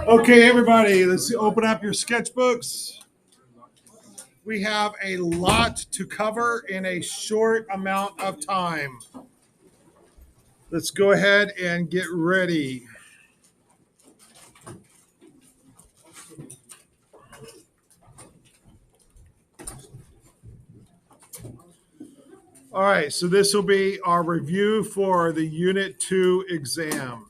Okay, everybody, let's open up your sketchbooks. We have a lot to cover in a short amount of time. Let's go ahead and get ready. All right, so this will be our review for the Unit 2 exam.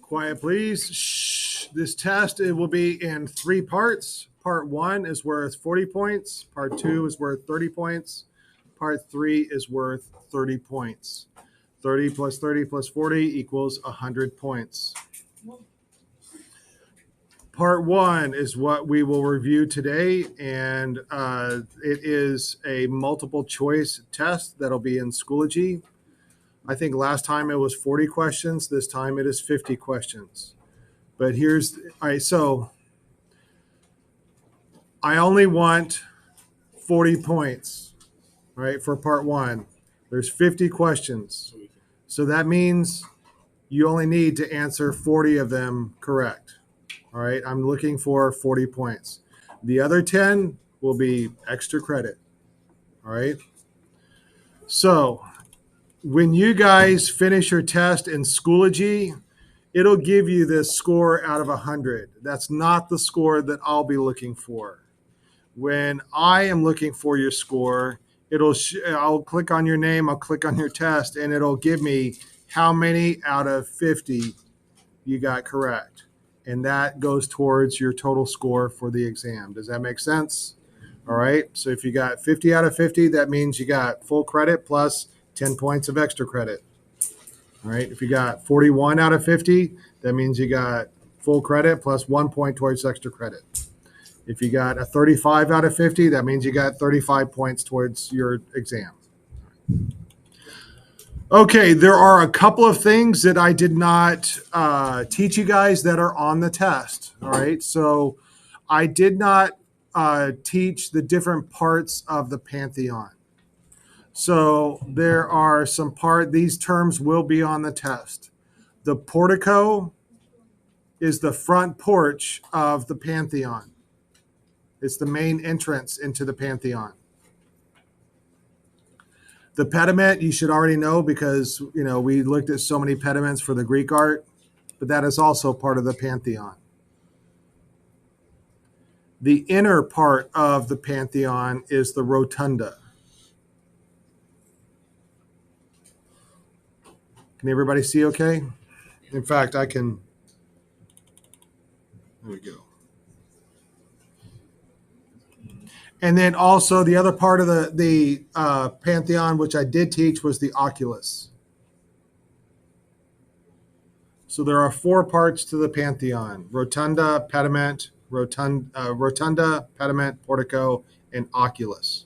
Quiet, please. Shh. This test, it will be in 3 parts. Part 1 is worth 40 points. Part 2 is worth 30 points. Part 3 is worth 30 points. 30 plus 30 plus 40 equals 100 points. Part 1 is what we will review today, and it is a multiple choice test that'll be in Schoology. I think last time it was 40 questions. This time it is 50 questions. But all right, so I only want 40 points, right, for part 1. There's 50 questions. So that means you only need to answer 40 of them correct. All right, I'm looking for 40 points. The other 10 will be extra credit. All right. So when you guys finish your test in Schoology, it'll give you this score out of 100. That's not the score that I'll be looking for. When I am looking for your score, I'll click on your name, I'll click on your test, and it'll give me how many out of 50 you got correct. And that goes towards your total score for the exam. Does that make sense? All right. So if you got 50 out of 50, that means you got full credit plus 10 points of extra credit. All right. If you got 41 out of 50, that means you got full credit plus 1 point towards extra credit. If you got a 35 out of 50, that means you got 35 points towards your exam. Okay, there are a couple of things that I did not teach you guys that are on the test. All right, so I did not teach the different parts of the Pantheon. So there are these terms will be on the test. The portico is the front porch of the Pantheon. It's the main entrance into the Pantheon. The pediment, you should already know because, we looked at so many pediments for the Greek art, but that is also part of the Pantheon. The inner part of the Pantheon is the rotunda. Can everybody see okay? In fact, there we go. And then also the other part of the Pantheon, which I did teach, was the oculus. So there are 4 parts to the Pantheon: rotunda, pediment, pediment, portico, and oculus.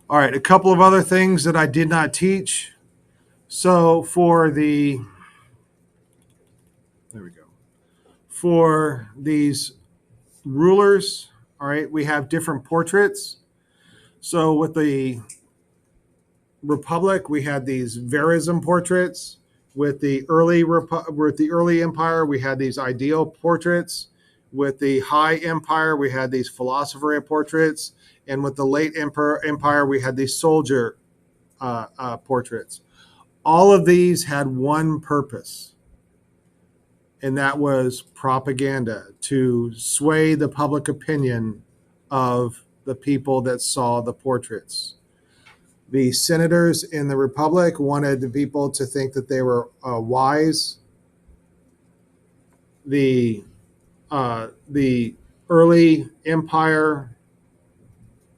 All right, a couple of other things that I did not teach. So for these rulers, all right, we have different portraits. So with the Republic, we had these verism portraits. With the early empire, we had these ideal portraits. With the high empire, we had these philosopher portraits. And with the late empire, we had these soldier portraits. All of these had one purpose, and that was propaganda, to sway the public opinion of the people that saw the portraits. The senators in the Republic wanted the people to think that they were wise. The early empire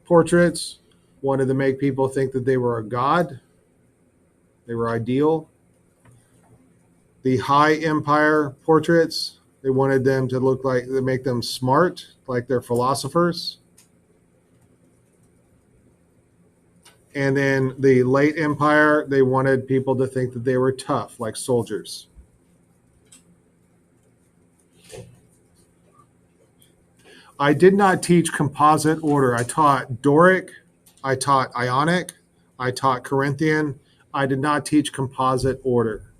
portraits wanted to make people think that they were a god. They were ideal. The high empire portraits, they wanted them to look like, they make them smart, like they're philosophers. And then the late empire, they wanted people to think that they were tough, like soldiers. I did not teach composite order. I taught Doric, I taught Ionic, I taught Corinthian. I did not teach composite order.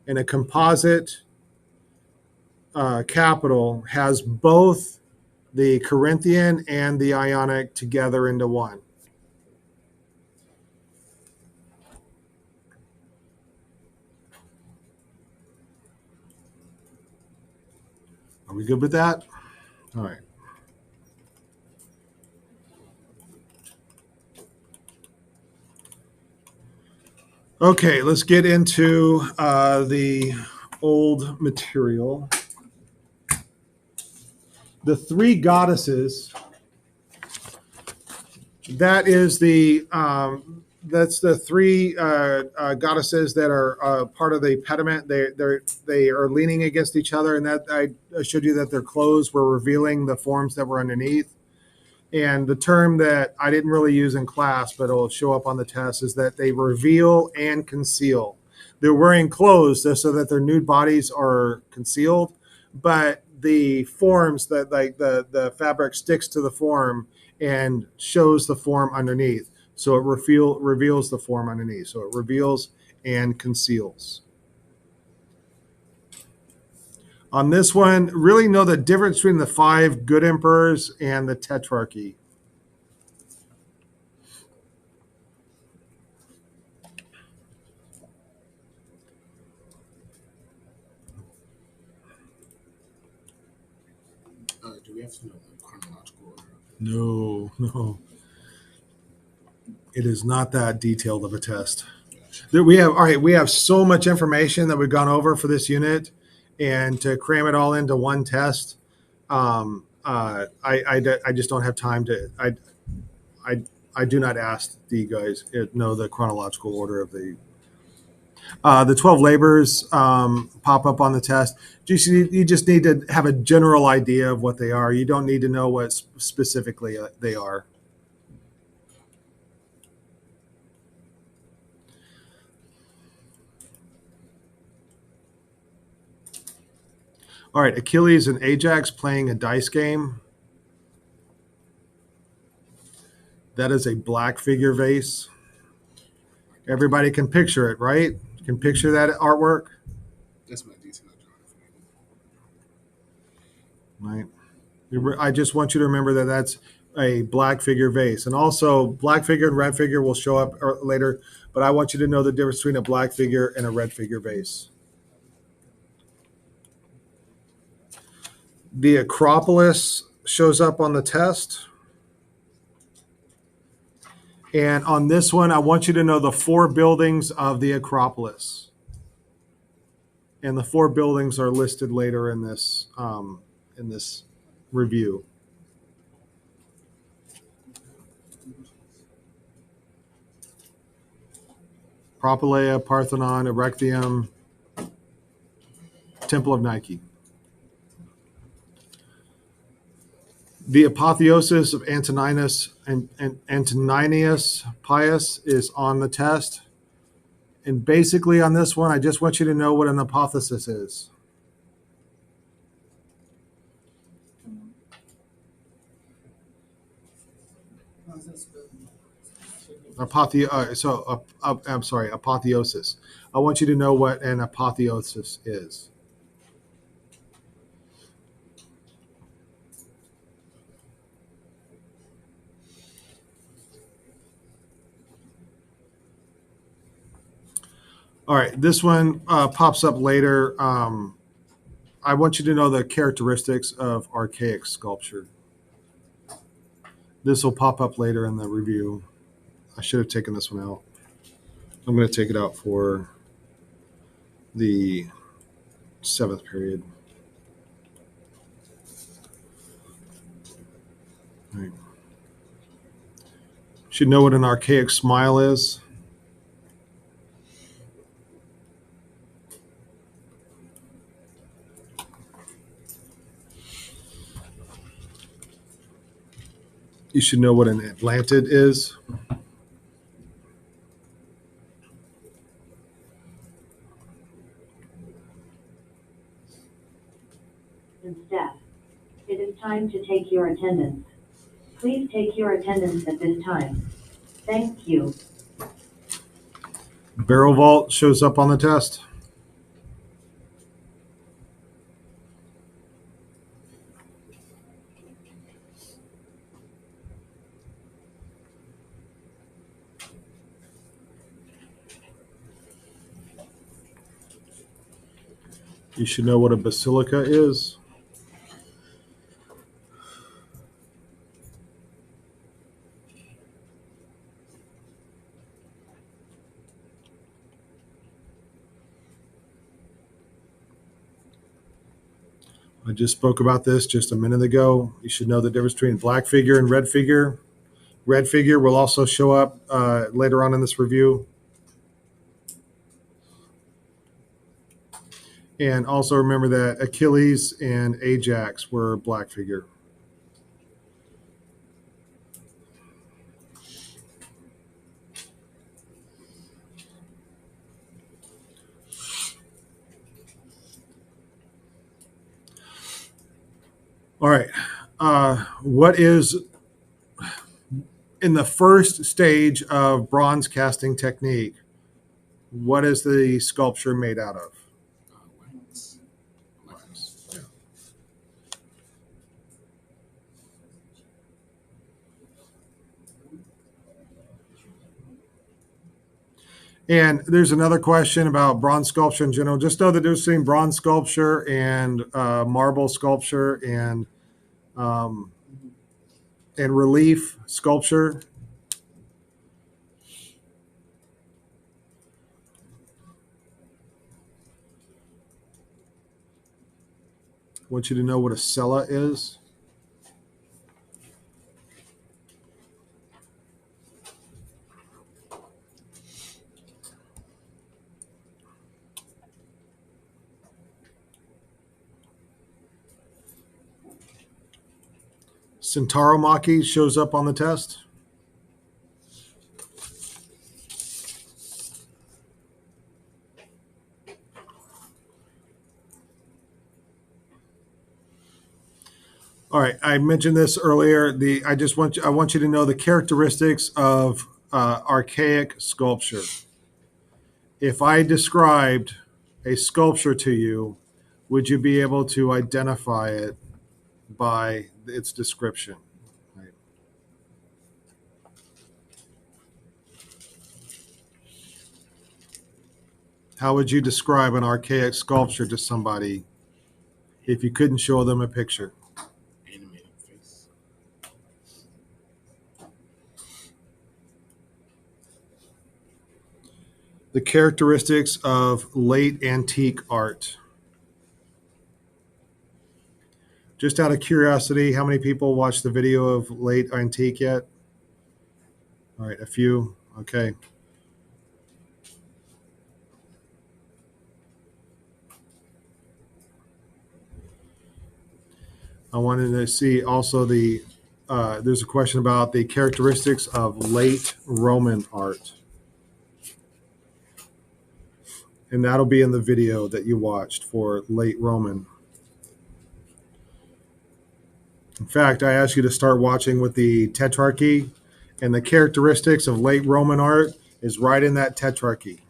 And a composite capital has both the Corinthian and the Ionic together into one. Are we good with that? All right. Okay, let's get into the old material. The three goddesses. That is that's the three goddesses that are part of the pediment. They are leaning against each other, and that I showed you that their clothes were revealing the forms that were underneath. And the term that I didn't really use in class, but it'll show up on the test, is that they reveal and conceal. They're wearing clothes so that their nude bodies are concealed, but the forms that like the fabric sticks to the form and shows the form underneath. So it reveals the form underneath. So it reveals and conceals. On this one, really know the difference between the 5 good emperors and the tetrarchy. Do we have to know the chronological order? No. It is not that detailed of a test. We have so much information that we've gone over for this unit, and to cram it all into one test, I just don't have time to. I do not ask the guys know the chronological order of the 12 labors pop up on the test. You just need to have a general idea of what they are. You don't need to know what specifically they are. All right, Achilles and Ajax playing a dice game. That is a black figure vase. Everybody can picture it, right? You can picture that artwork. That's my detail, Right. I just want you to remember that that's a black figure vase. And also, black figure and red figure will show up later, but I want you to know the difference between a black figure and a red figure vase. The Acropolis shows up on the test. And on this one, I want you to know the 4 buildings of the Acropolis. And the 4 buildings are listed later in this review. Propylaea, Parthenon, Erechtheium, Temple of Nike. The apotheosis of Antoninus and Antoninus Pius is on the test. And basically on this one, I just want you to know what an apotheosis is. Apotheosis. I want you to know what an apotheosis is. All right, this one pops up later. I want you to know the characteristics of archaic sculpture. This will pop up later in the review. I should have taken this one out. I'm going to take it out for the 7th period. Right. Should know what an archaic smile is. You should know what an Atlantid is. Staff, it is time to take your attendance. Please take your attendance at this time. Thank you. Barrel vault shows up on the test. You should know what a basilica is. I just spoke about this just a minute ago. You should know the difference between black figure and red figure. Red figure will also show up later on in this review. And also remember that Achilles and Ajax were black figure. All right. What is in the first stage of bronze casting technique? What is the sculpture made out of? Wax. Wax. Yeah. And there's another question about bronze sculpture in general. Just know that there's between bronze sculpture and marble sculpture and relief sculpture. I want you to know what a cella is. Centauromachy shows up on the test. All right, I mentioned this earlier. I want you to know the characteristics of archaic sculpture. If I described a sculpture to you, would you be able to identify it by its description? Right. How would you describe an archaic sculpture to somebody if you couldn't show them a picture? Animated face. The characteristics of late antique art. Just out of curiosity, how many people watched the video of late antique yet? All right, a few. Okay. I wanted to see also there's a question about the characteristics of late Roman art. And that'll be in the video that you watched for late Roman. In fact, I ask you to start watching with the Tetrarchy, and the characteristics of late Roman art is right in that Tetrarchy.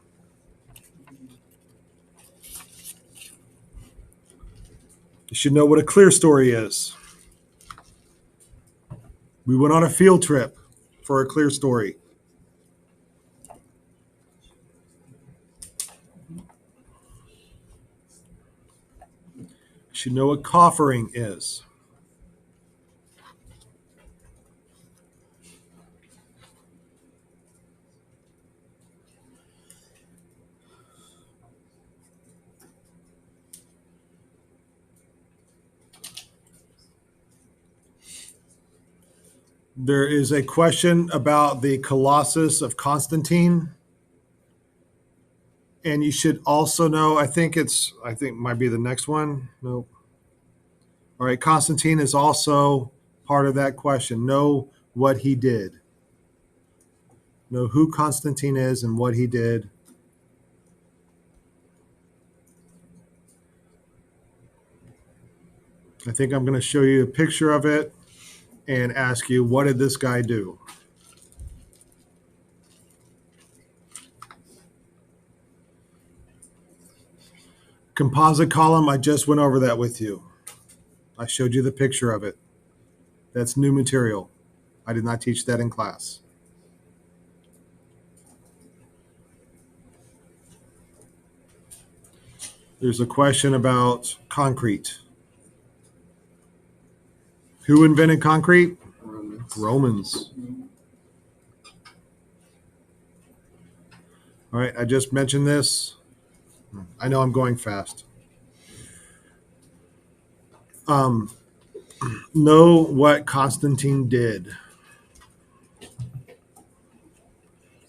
You should know what a clear story is. We went on a field trip for a clear story. You should know what coffering is. There is a question about the Colossus of Constantine. And you should also know, I think it might be the next one. Nope. All right, Constantine is also part of that question. Know what he did. Know who Constantine is and what he did. I think I'm going to show you a picture of it and ask you, what did this guy do? Composite column, I just went over that with you. I showed you the picture of it. That's new material. I did not teach that in class. There's a question about concrete. Who invented concrete? Romans. Romans. All right, I just mentioned this. I know I'm going fast. Know what Constantine did.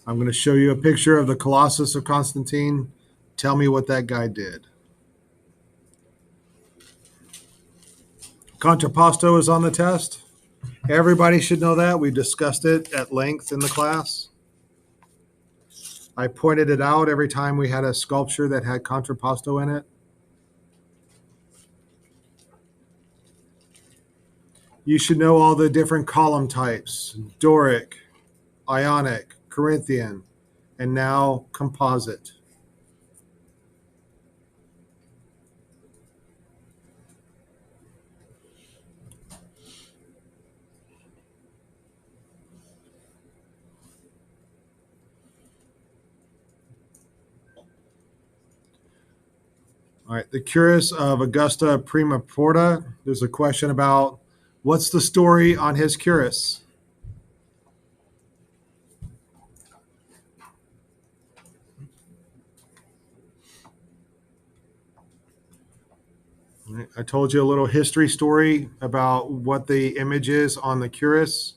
I'm going to show you a picture of the Colossus of Constantine. Tell me what that guy did. Contrapposto is on the test. Everybody should know that. We discussed it at length in the class. I pointed it out every time we had a sculpture that had contrapposto in it. You should know all the different column types: Doric, Ionic, Corinthian, and now composite. All right, the Curus of Augusta Prima Porta. There's a question about what's the story on his Curus? All right, I told you a little history story about what the image is on the Curus.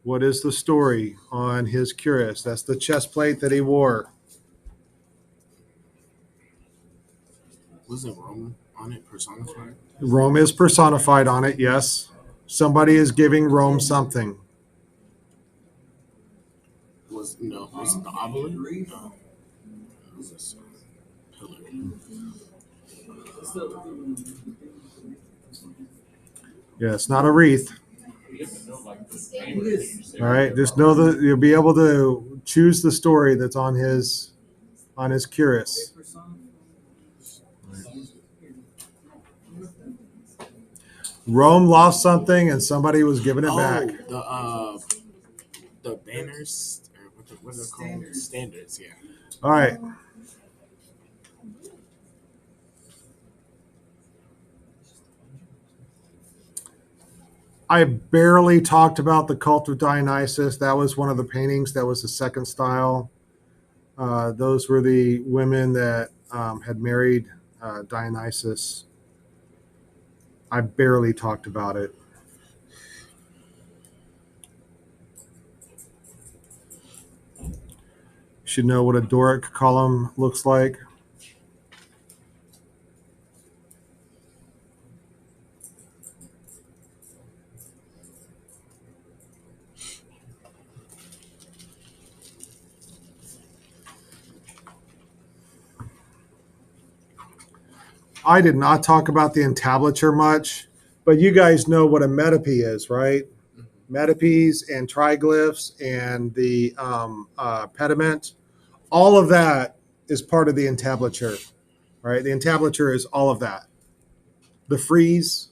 What is the story on his Curus? That's the chest plate that he wore. Wasn't Rome on it personified? Rome is personified on it, yes. Somebody is giving Rome something. Was it the obelisk? No. It was this pillar. Yeah, it's not a wreath. All right, just know that you'll be able to choose the story that's on his Curus. Rome lost something and somebody was giving it back. The banners, or what are they called? Standards, yeah. All right. I barely talked about the Cult of Dionysus. That was one of the paintings. That was the second style. Those were the women that had married Dionysus. I barely talked about it. You should know what a Doric column looks like. I did not talk about the entablature much, but you guys know what a metope is, right? Metopes and triglyphs and the pediment. All of that is part of the entablature, right? The entablature is all of that. The frieze,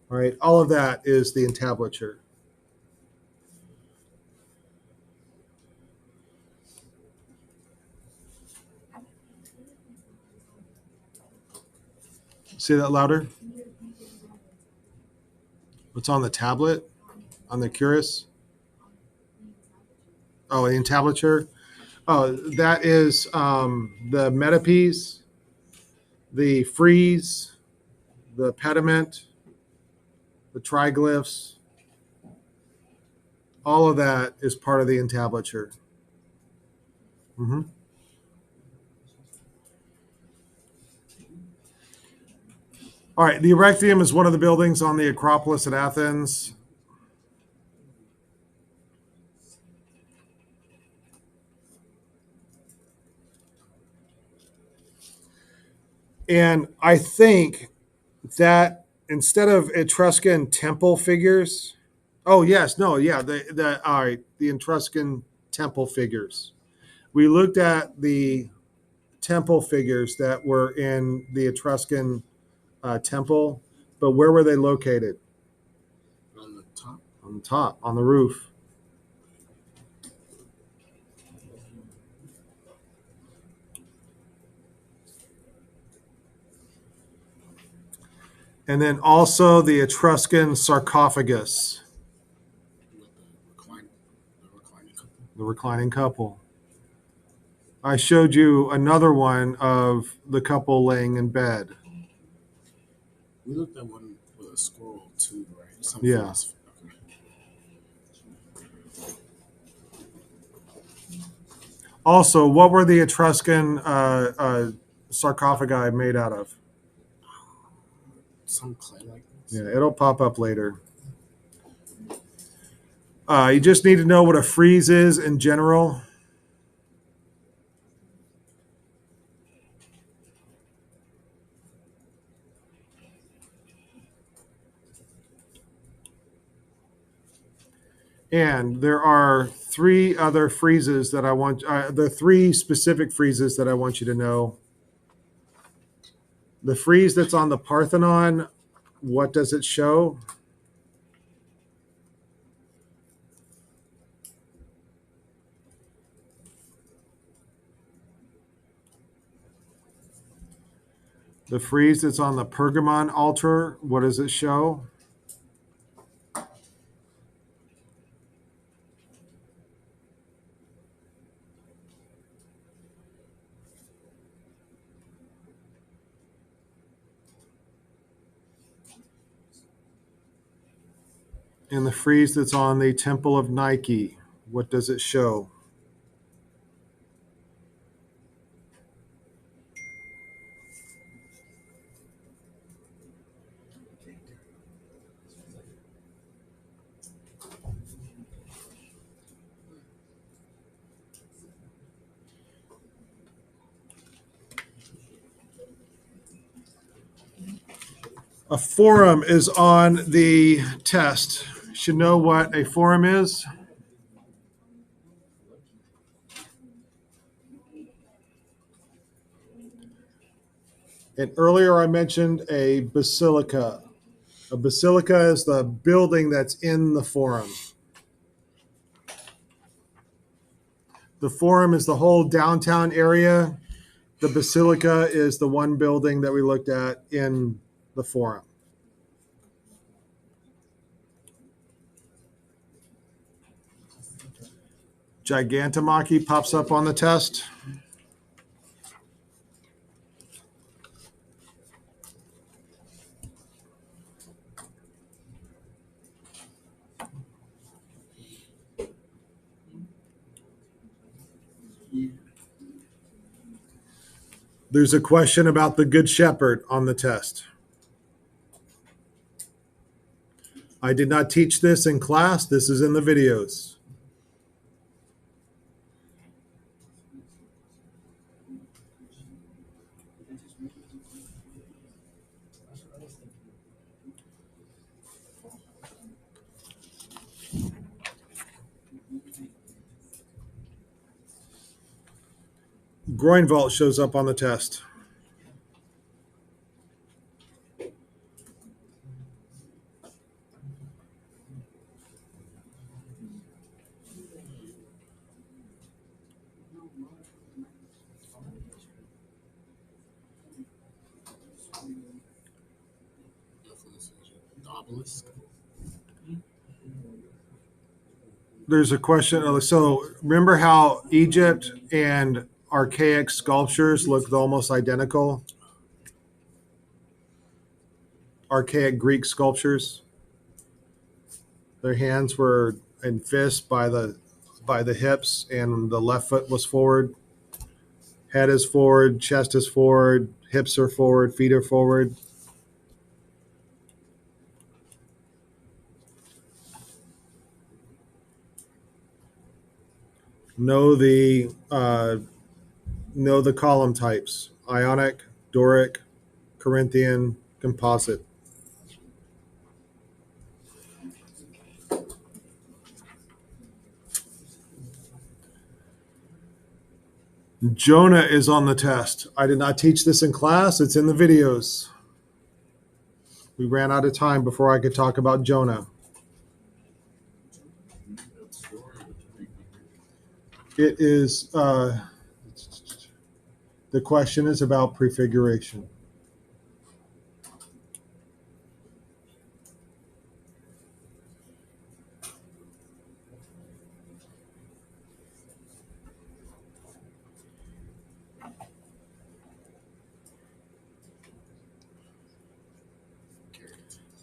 right? All of that is the entablature. Say that louder. What's on the tablet? On the Curus? Oh, the entablature. Oh, that is the metopes, the frieze, the pediment, the triglyphs. All of that is part of the entablature. Mm-hmm. All right, the Erechtheum is one of the buildings on the Acropolis at Athens. And I think that instead of Etruscan temple figures, all right, the Etruscan temple figures. We looked at the temple figures that were in the Etruscan temple, but where were they located? On the top. On the top, on the roof. And then also the Etruscan sarcophagus, With the reclining couple. the reclining couple. I showed you another one of the couple laying in bed. We looked at one with a squirrel too, right? Something Yeah. else. Okay. Also, what were the Etruscan sarcophagi made out of? Some clay like this. Yeah, it'll pop up later. You just need to know what a frieze is in general. And there are three other friezes that I want, the three specific friezes that I want you to know. The frieze that's on the Parthenon, what does it show? The frieze that's on the Pergamon altar, what does it show? And the frieze that's on the Temple of Nike, what does it show? A forum is on the test. You should know what a forum is. And earlier I mentioned a basilica. A basilica is the building that's in the forum. The forum is the whole downtown area. The basilica is the one building that we looked at in the forum. Gigantomachy pops up on the test. There's a question about the Good Shepherd on the test. I did not teach this in class. This is in the videos. Groin vault shows up on the test. The obelisk. There's a question. So remember how Egypt and archaic sculptures looked almost identical? Archaic Greek sculptures. Their hands were in fists by the hips, and the left foot was forward. Head is forward, chest is forward, hips are forward, feet are forward. Know the column types: Ionic, Doric, Corinthian, composite. Jonah is on the test. I did not teach this in class. It's in the videos. We ran out of time before I could talk about Jonah. It is, the question is about prefiguration.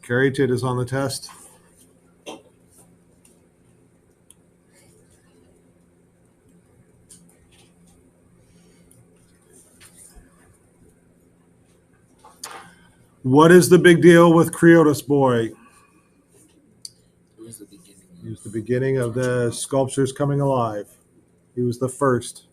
Carried is on the test. What is the big deal with Creotus Boy? It was the beginning. He was the beginning of the sculptures coming alive. He was the first.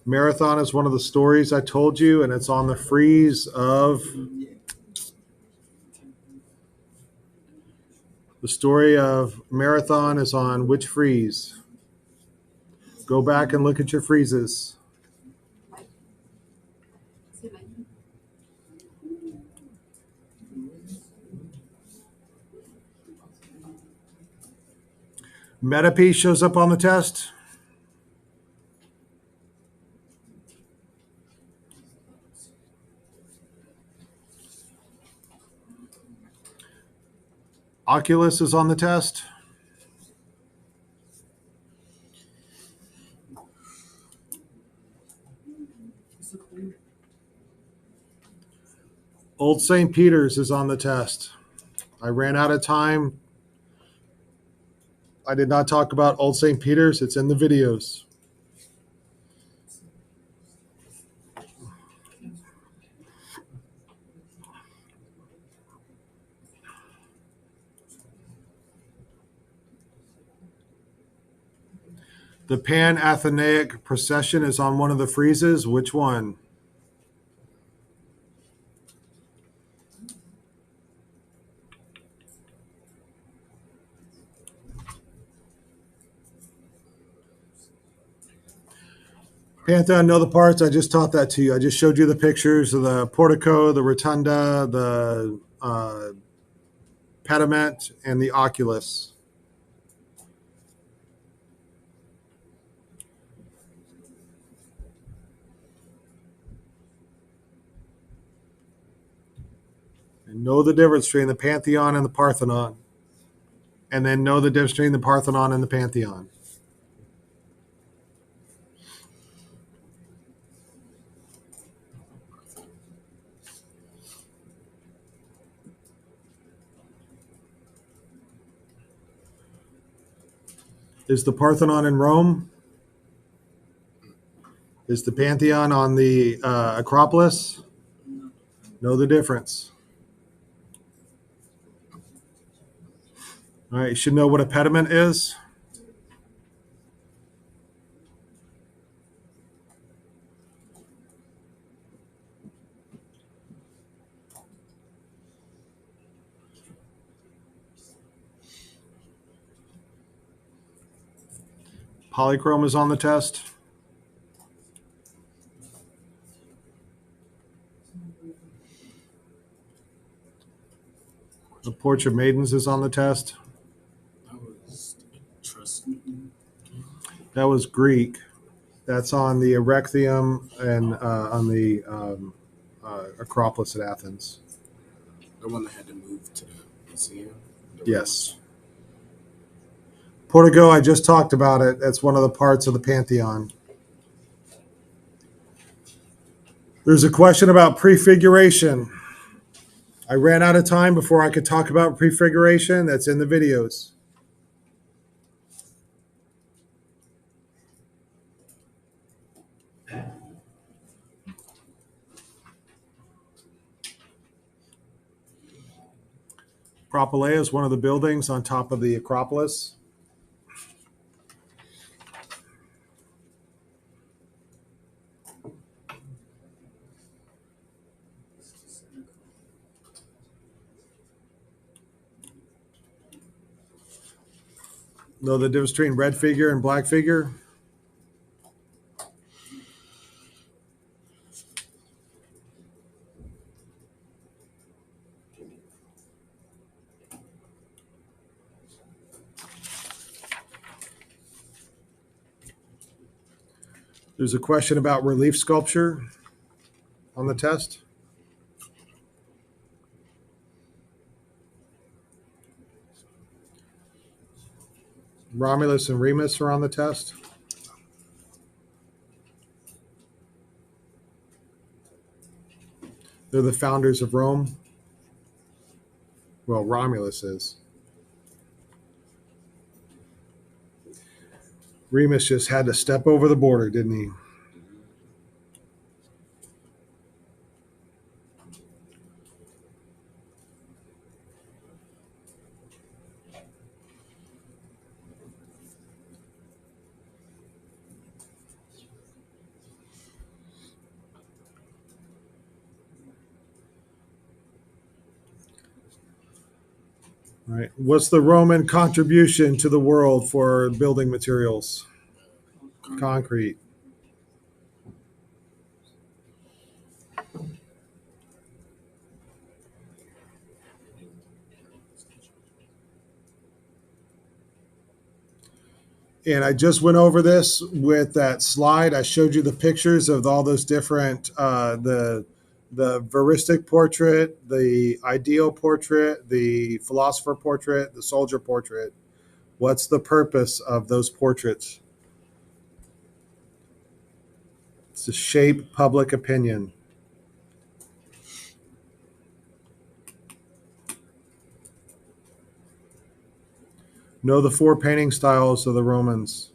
Marathon is one of the stories I told you, and it's on the frieze of the story of Marathon is on which frieze? Go back and look at your friezes. Metape shows up on the test. Oculus is on the test. Old St. Peter's is on the test. I ran out of time. I did not talk about Old St. Peter's. It's in the videos. The Pan-Athenaic procession is on one of the friezes. Which one? Pantheon, know the parts. I just taught that to you. I just showed you the pictures of the portico, the rotunda, the pediment, and the oculus. And know the difference between the Pantheon and the Parthenon. And then know the difference between the Parthenon and the Pantheon. Is the Parthenon in Rome? Is the Pantheon on the Acropolis? Know the difference. All right, you should know what a pediment is. Polychrome is on the test. The Porch of Maidens is on the test. That was trust. That was Greek. That's on the Erechtheum and on the Acropolis at Athens. The one that had to move to the museum. Yes. Portico, I just talked about it. That's one of the parts of the Pantheon. There's a question about prefiguration. I ran out of time before I could talk about prefiguration. That's in the videos. Propylaea is one of the buildings on top of the Acropolis. Know the difference between red figure and black figure? There's a question about relief sculpture on the test. Romulus and Remus are on the test. They're the founders of Rome. Well, Romulus is. Remus just had to step over the border, didn't he? All right. What's the Roman contribution to the world for building materials? Concrete. And I just went over this with that slide. I showed you the pictures of all those different the veristic portrait, the ideal portrait, the philosopher portrait, the soldier portrait. What's the purpose of those portraits? It's to shape public opinion. Know the four painting styles of the Romans.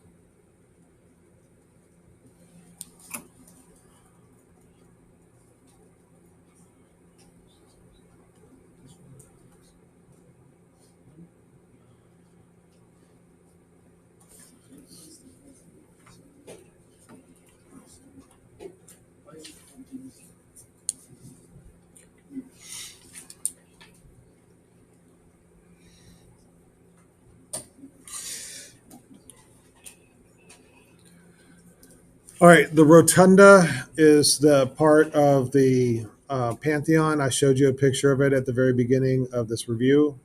All right, the rotunda is the part of the Pantheon. I showed you a picture of it at the very beginning of this review.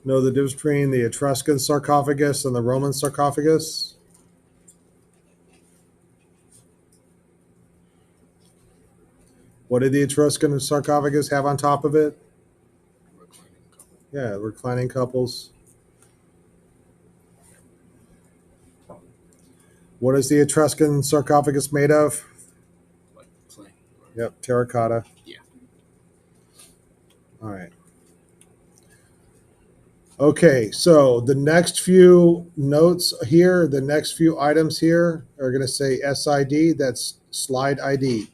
Know the difference between the Etruscan sarcophagus and the Roman sarcophagus? What did the Etruscan sarcophagus have on top of it? Yeah, reclining couples. What is the Etruscan sarcophagus made of? Like clay. Yep, terracotta. Yeah. All right. Okay, so the next few notes here, the next few items here are going to say SID, that's slide ID.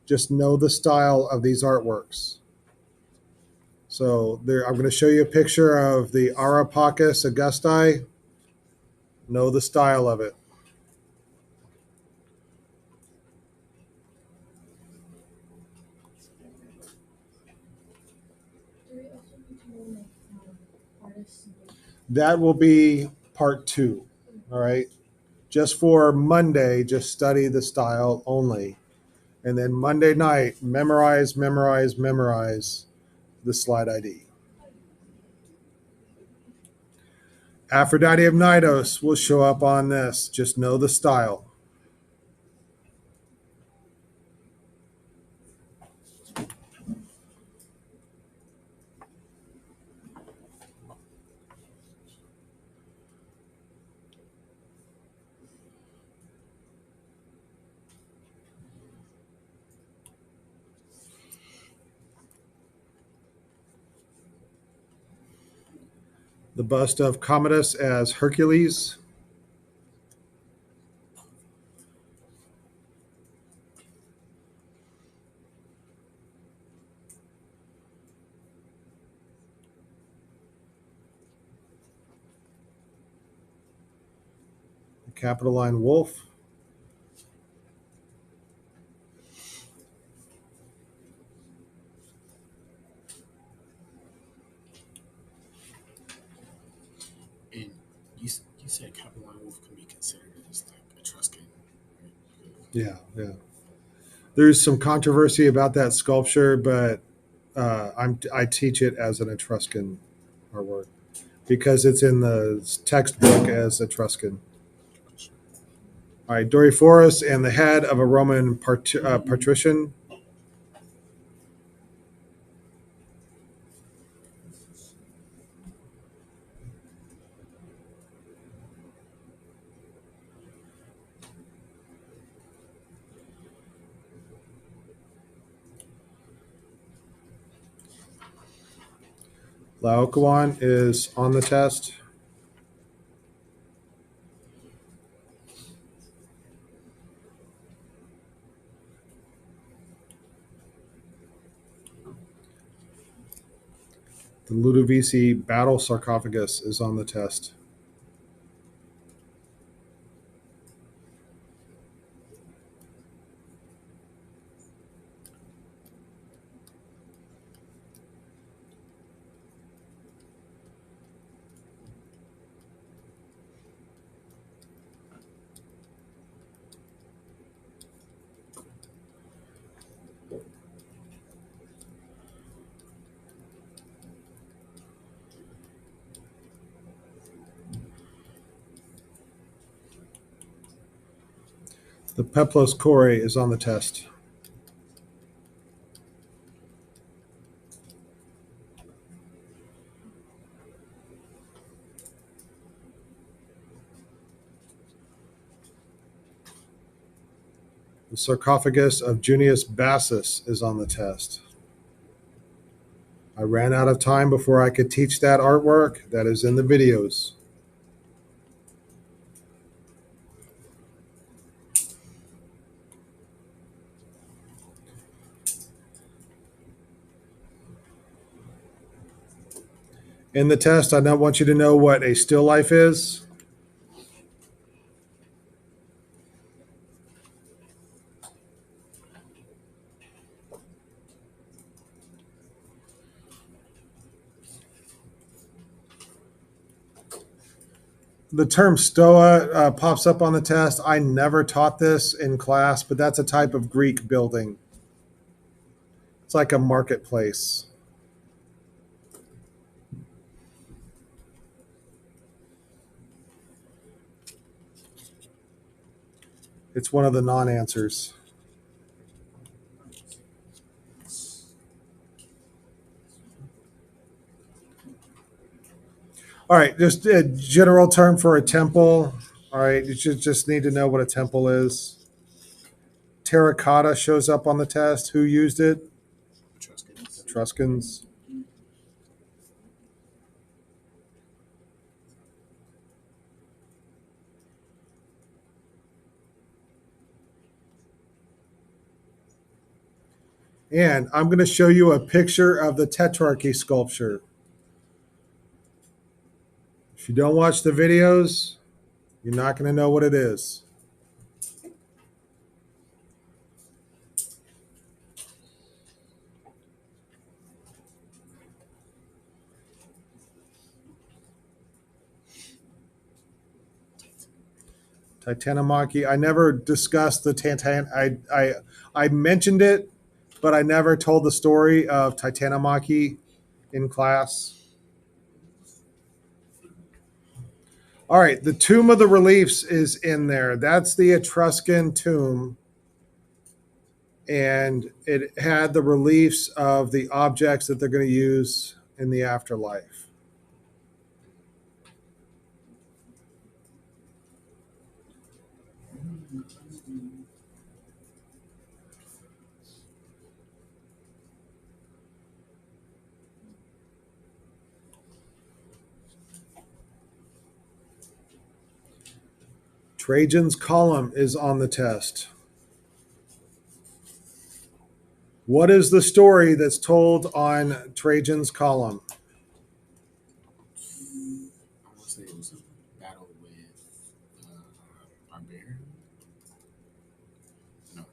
Just know the style of these artworks. So there, I'm going to show you a picture of the Areopagus Augusti. Know the style of it. That will be part 2. All right. Just for Monday, just study the style only. And then Monday night, memorize the slide ID. Aphrodite of Knidos will show up on this. Just know the style. The bust of Commodus as Hercules. The Capitoline Wolf. And you said Caroline Wolf can be considered as like Etruscan, right? Yeah, yeah. There's some controversy about that sculpture, but I teach it as an Etruscan artwork because it's in the textbook as Etruscan. All right, Doryphorus and the head of a Roman patrician. Laocoon is on the test. The Ludovisi battle sarcophagus is on the test. The Peplos Core is on the test. The sarcophagus of Junius Bassus is on the test. I ran out of time before I could teach that artwork. That is in the videos. In the test, I now want you to know what a still life is. The term stoa pops up on the test. I never taught this in class, but that's a type of Greek building. It's like a marketplace. It's one of the non-answers. All right, just a general term for a temple. All right, you should just need to know what a temple is. Terracotta shows up on the test. Who used it? Etruscans. Etruscans. And I'm going to show you a picture of the Tetrarchy sculpture. If you don't watch the videos, you're not going to know what it is. Titanomachy. I never discussed the Titan. I mentioned it, but I never told the story of Titanomachy in class. All right, the Tomb of the Reliefs is in there. That's the Etruscan tomb. And it had the reliefs of the objects that they're going to use in the afterlife. Trajan's column is on the test. What is the story that's told on Trajan's column? I want to say it was a battle with Barbarian. No.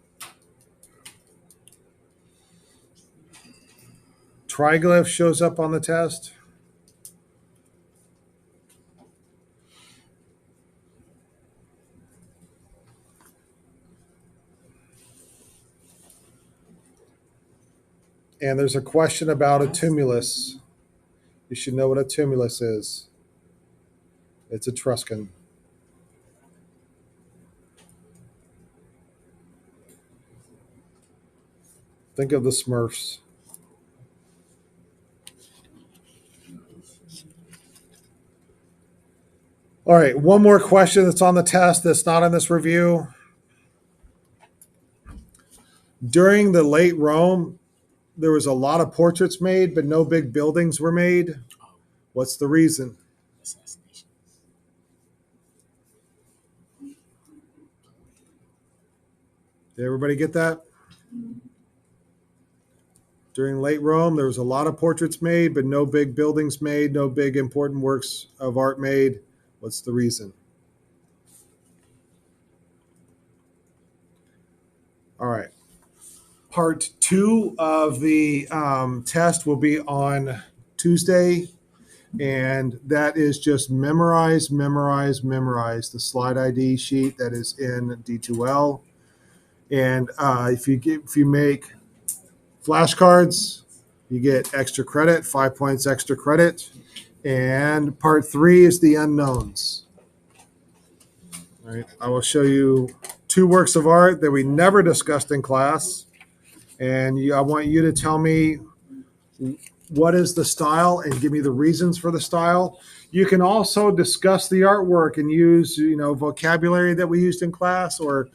Triglyph shows up on the test. and there's a question about a tumulus. You should know what a tumulus is. It's Etruscan. Think of the Smurfs. All right, one more question that's on the test that's not in this review. During the late Rome, there was a lot of portraits made, but no big buildings were made. What's the reason? Assassination. Did everybody get that? During late Rome, there was a lot of portraits made, but no big buildings made, no big important works of art made. What's the reason? All right. Part 2 of the test will be on Tuesday, and that is just memorize the slide ID sheet that is in D2L. And if you make flashcards, you get extra credit, 5 points extra credit. And part 3 is the unknowns. All right, I will show you 2 works of art that we never discussed in class. And I want you to tell me what is the style and give me the reasons for the style. You can also discuss the artwork and use, vocabulary that we used in class, or,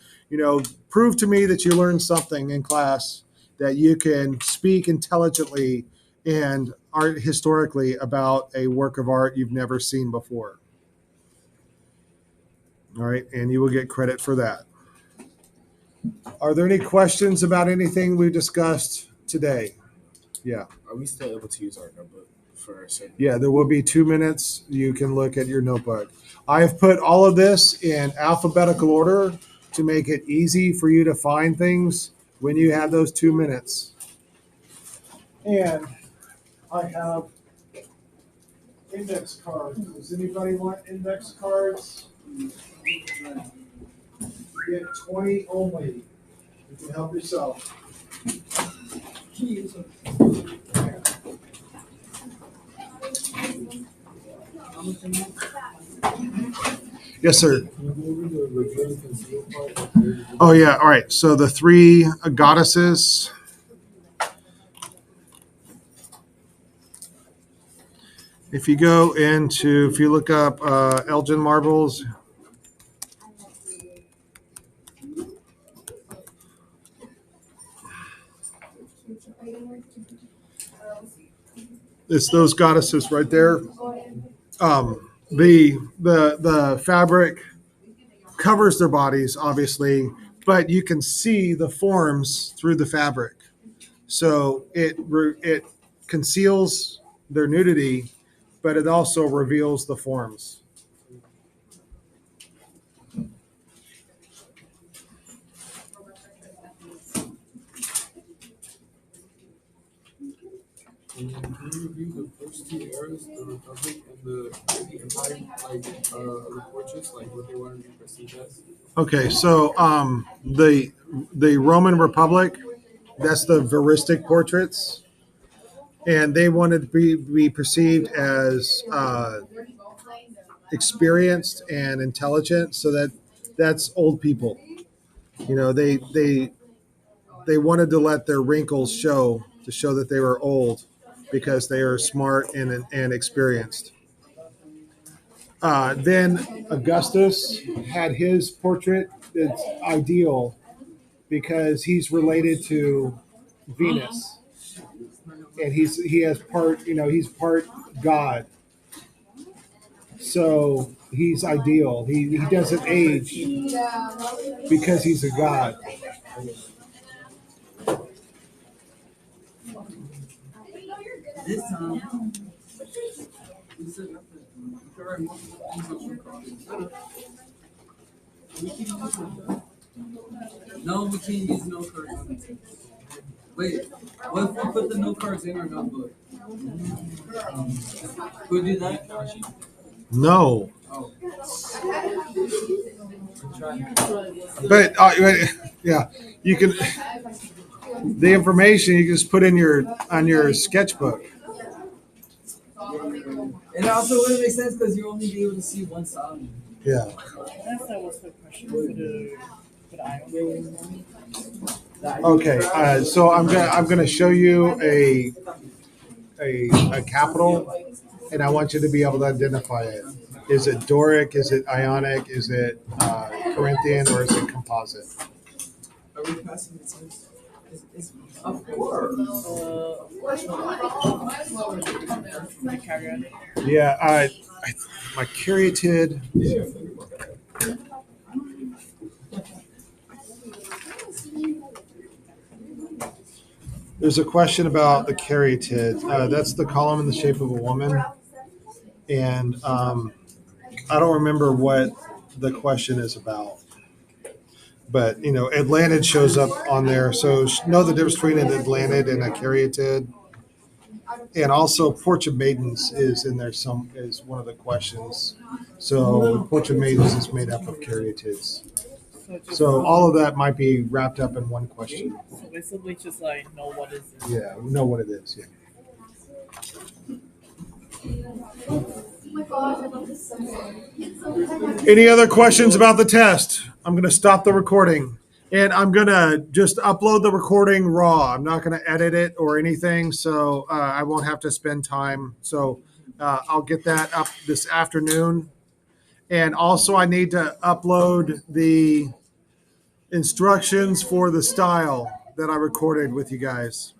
prove to me that you learned something in class, that you can speak intelligently and art historically about a work of art you've never seen before. All right, and you will get credit for that. Are there any questions about anything we discussed today? Yeah. Are we still able to use our notebook for a certain? Yeah, there will be 2 minutes. You can look at your notebook. I've put all of this in alphabetical order to make it easy for you to find things when you have those 2 minutes. And I have index cards. Does anybody want index cards? Get 20 only. You can help yourself. Yes, sir. Oh, yeah. All right. So the 3 goddesses. If you look up Elgin marbles, it's those goddesses right there. The fabric covers their bodies, obviously, but you can see the forms through the fabric. So it conceals their nudity, but it also reveals the forms. Can you review the first 2 eras, the Republic and the Empire, the portraits, what they wanted to be perceived as? Okay, so the Roman Republic, that's the veristic portraits, and they wanted to be perceived as experienced and intelligent, so that's old people. They wanted to let their wrinkles show that they were old, because they are smart and experienced. Then Augustus had his portrait that's ideal because he's related to Venus, and he's part god, so he's ideal. He doesn't age because he's a god. This time. No, we can't use no cards. Wait, what if we put the no cards in our notebook? Who do that? No. Oh. But yeah, you can. The information you can just put in on your sketchbook. And it also wouldn't make sense because you only be able to see one song. Yeah. That's that was the question for the item. Okay. So I'm gonna show you a capital, and I want you to be able to identify it. Is it Doric? Is it Ionic? Is it Corinthian? Or is it composite? Are we passing the test? Of course. My carrier. Yeah. My caryatid. There's a question about the caryatid. That's the column in the shape of a woman. And I don't remember what the question is about. But, Atlantid shows up on there. So know the difference between an Atlantid and a caryatid. And also Porch of Maidens is in there is one of the questions. So Porch of Maidens is made up of caryatids. So all of that might be wrapped up in one question. So basically just like know what is it. Yeah, we know what it is. Yeah. Any other questions about the test? I'm going to stop the recording. And I'm going to just upload the recording raw. I'm not going to edit it or anything, so I won't have to spend time. So I'll get that up this afternoon. And also I need to upload the instructions for the style that I recorded with you guys.